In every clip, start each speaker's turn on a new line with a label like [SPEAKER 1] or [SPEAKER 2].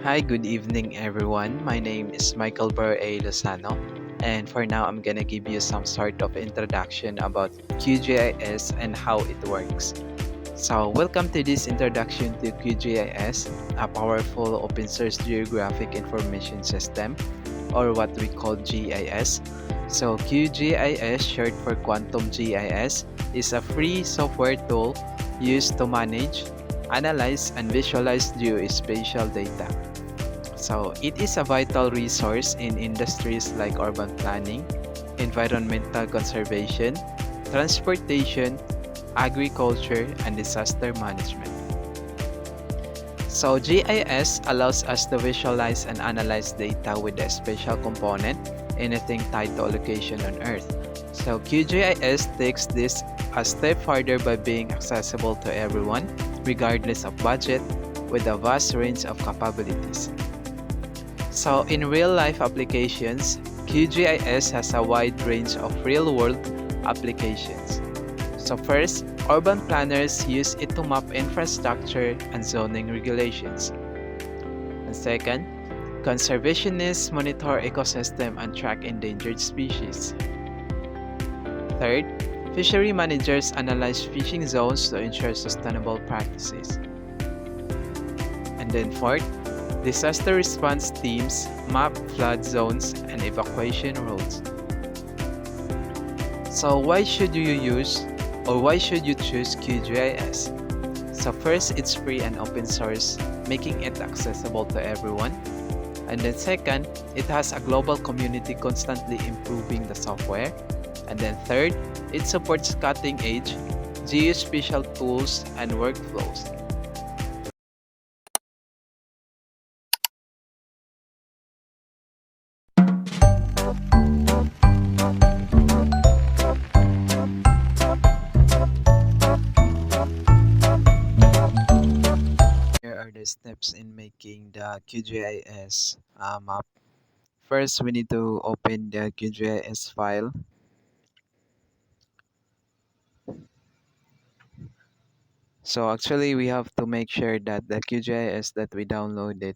[SPEAKER 1] Hi, good evening, everyone. My name is Michael Burr A. Lozano, and for now, I'm gonna give you some sort of introduction about QGIS and how it works. So, welcome to this introduction to QGIS, a powerful open source geographic information system, or what we call GIS. So, QGIS, short for Quantum GIS, is a free software tool used to manage, analyze, and visualize geospatial data. So, it is a vital resource in industries like urban planning, environmental conservation, transportation, agriculture, and disaster management. So, GIS allows us to visualize and analyze data with a special component, anything tied to a location on Earth. So, QGIS takes this a step further by being accessible to everyone, regardless of budget, with a vast range of capabilities. So, in real life applications, QGIS has a wide range of real world applications. So, first, urban planners use it to map infrastructure and zoning regulations. And second, conservationists monitor ecosystem and track endangered species. Third, fishery managers analyze fishing zones to ensure sustainable practices. And then fourth, disaster response teams map flood zones and evacuation routes. So why should you choose QGIS? So first, it's free and open source, making it accessible to everyone. And then second, it has a global community constantly improving the software. And then third, it supports cutting edge geospatial tools and workflows. Here are the steps in making the QGIS map. First, we need to open the QGIS file. So actually, we have to make sure that the QGIS that we downloaded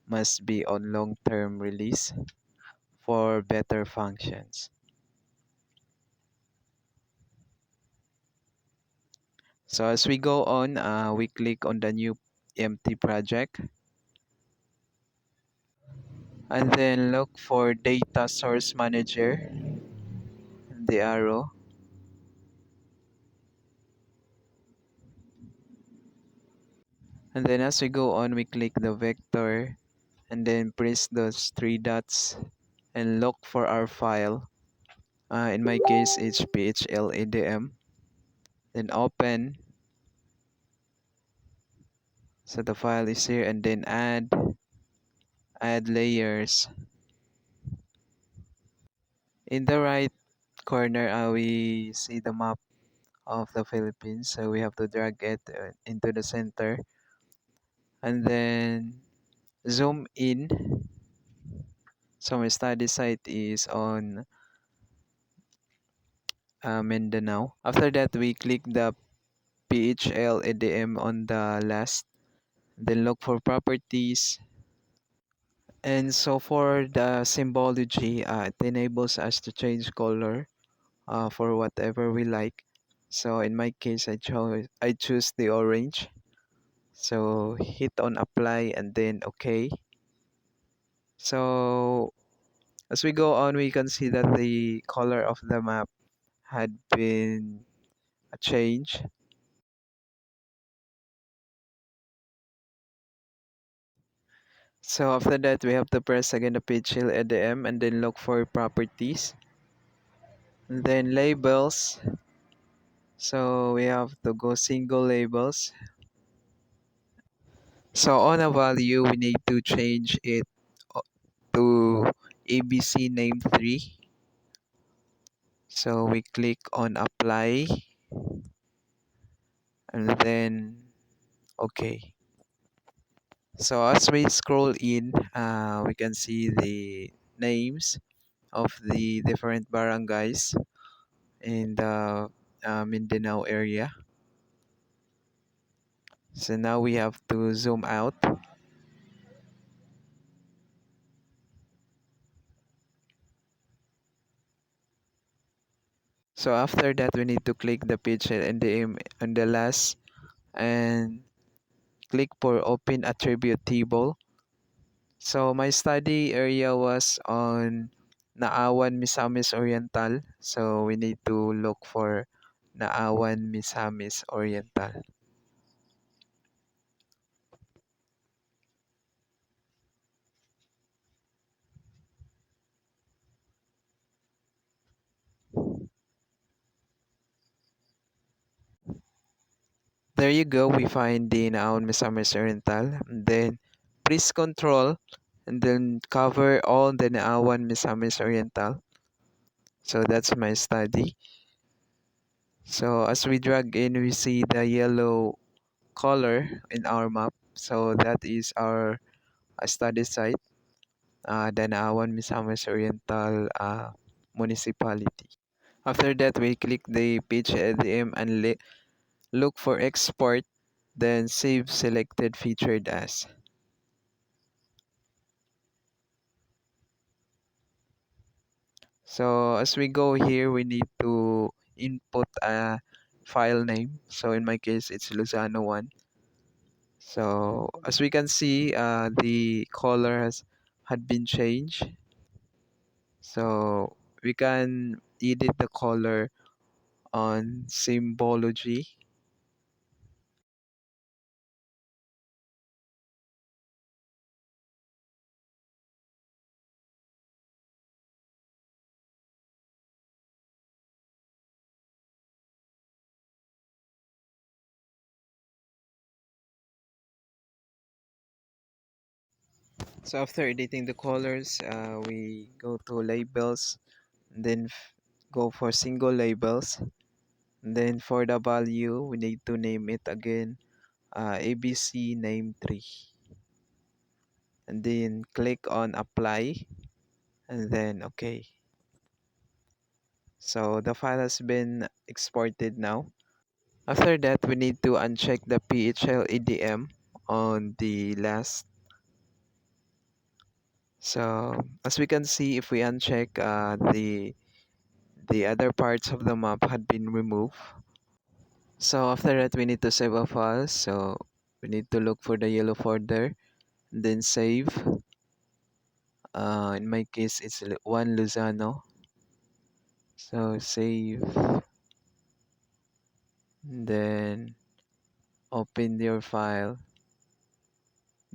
[SPEAKER 1] must be on long-term release for better functions. So as we go on, we click on the new empty project and then look for data source manager, the arrow. And then as we go on, we click the vector and then press those three dots and look for our file. In my case, it's PHLADM. Then open. So the file is here and then add layers. In the right corner, we see the map of the Philippines. So we have to drag it into the center and then zoom in. So my study site is on Mindanao. After that, we click the PHLADM on the last, then look for properties. And so for the symbology, it enables us to change color for whatever we like. So in my case, I choose the orange. So hit on apply and then OK. So as we go on, we can see that the color of the map had been changed. So after that, we have to press again the page hill EDM and then look for properties. And then labels. So we have to go single labels. So on a value, we need to change it to ABC name 3. So we click on apply and then OK. So as we scroll in, we can see the names of the different barangays in the Mindanao area. So now we have to zoom out. So after that, we need to click the page and the aim on the last and click for open attribute table. So my study area was on Naawan, Misamis Oriental. So we need to look for Naawan, Misamis Oriental. There you go. We find the Naawan, Misamis Oriental. And then press control and then cover all the Naawan, Misamis Oriental. So that's my study. So as we drag in, we see the yellow color in our map. So that is our study site, Danaawan, Misamis Oriental Municipality. After that, we click the page ADM and look for export, then save selected featured as. So as we go here, we need to input a file name. So in my case, it's Luzano 1. So as we can see, the color had been changed. So we can edit the color on symbology. So after editing the colors, we go to labels, then go for single labels. Then for the value, we need to name it again ABC name 3. And then click on apply and then okay. So the file has been exported now. After that, we need to uncheck the PHL EDM on the last. So as we can see, if we uncheck, the other parts of the map had been removed. So after that, we need to save a file. So we need to look for the yellow folder, then save. In my case, it's one Luzano. So save, then open your file.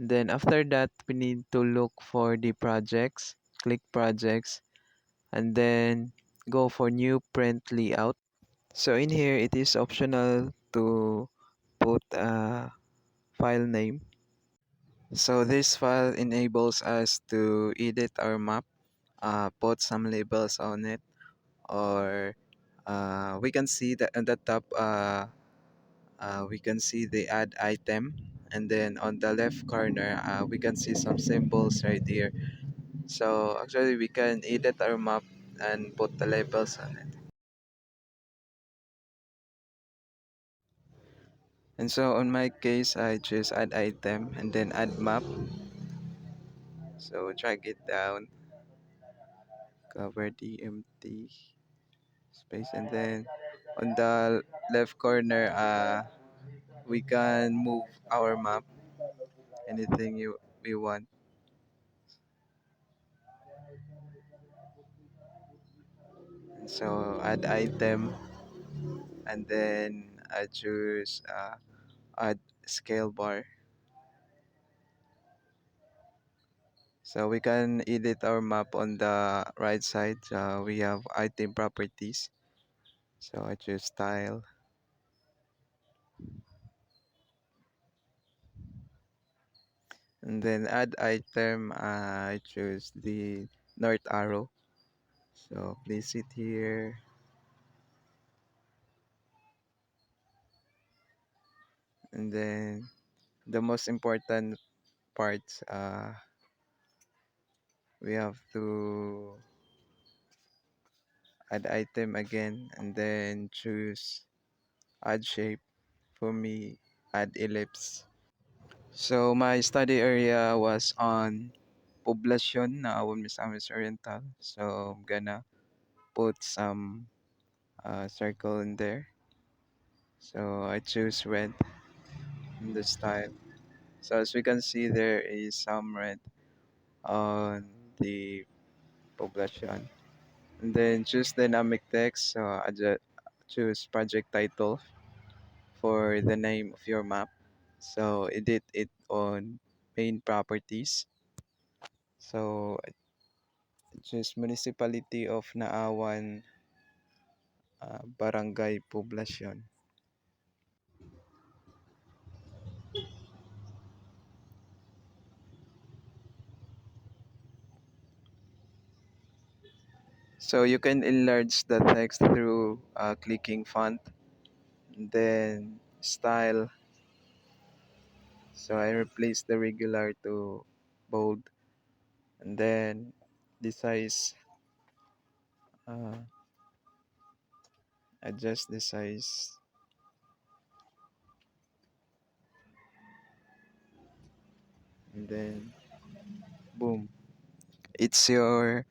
[SPEAKER 1] Then after that, we need to look for the projects, click projects, and then go for new print layout. So in here, it is optional to put a file name. So this file enables us to edit our map, put some labels on it, or we can see that at the top, we can see the add item, and then on the left corner, we can see some symbols right here. So actually, we can edit our map and put the labels on it. And so on my case, I choose add item and then add map. So drag it down, cover the empty space, and then on the left corner, we can move our map, anything we want. And so add item, and then I choose add scale bar. So we can edit our map on the right side. We have item properties. So I choose style, and then add item. I choose the north arrow. So place it here, and then the most important parts. We have to add item again, and then choose add shape. For me, add ellipse. So my study area was on Poblacion, Naawon, Misamis Oriental. So I'm gonna put some circle in there. So I choose red in the style. So as we can see, there is some red on the population. And then choose dynamic text. So I just choose project title for the name of your map. So edit it on main properties. So I choose municipality of Naawan, Barangay Poblacion. So you can enlarge the text through clicking font, then style. So I replace the regular to bold, and then the size, uh, adjust the size, and then boom. It's your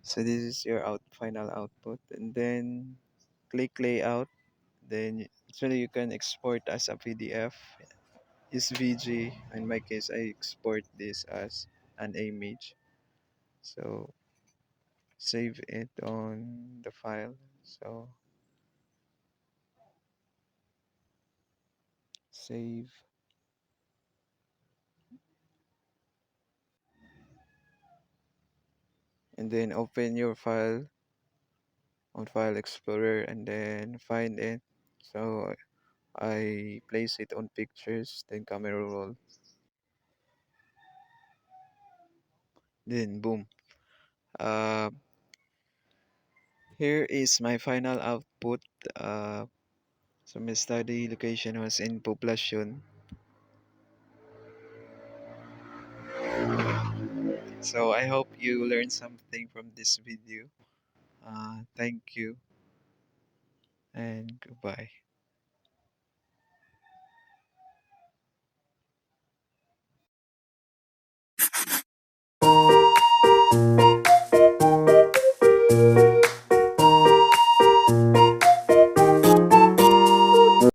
[SPEAKER 1] so this is your final output, and then click layout. Then actually you can export as a PDF, SVG. In my case, I export this as an image. So save it on the file. So save, and then open your file on File Explorer and then find it. So I place it on pictures, then camera roll, then boom. Uh, Here is my final output. Uh, so my study location was in Poblacion. So I hope you learned something from this video. Thank you and goodbye.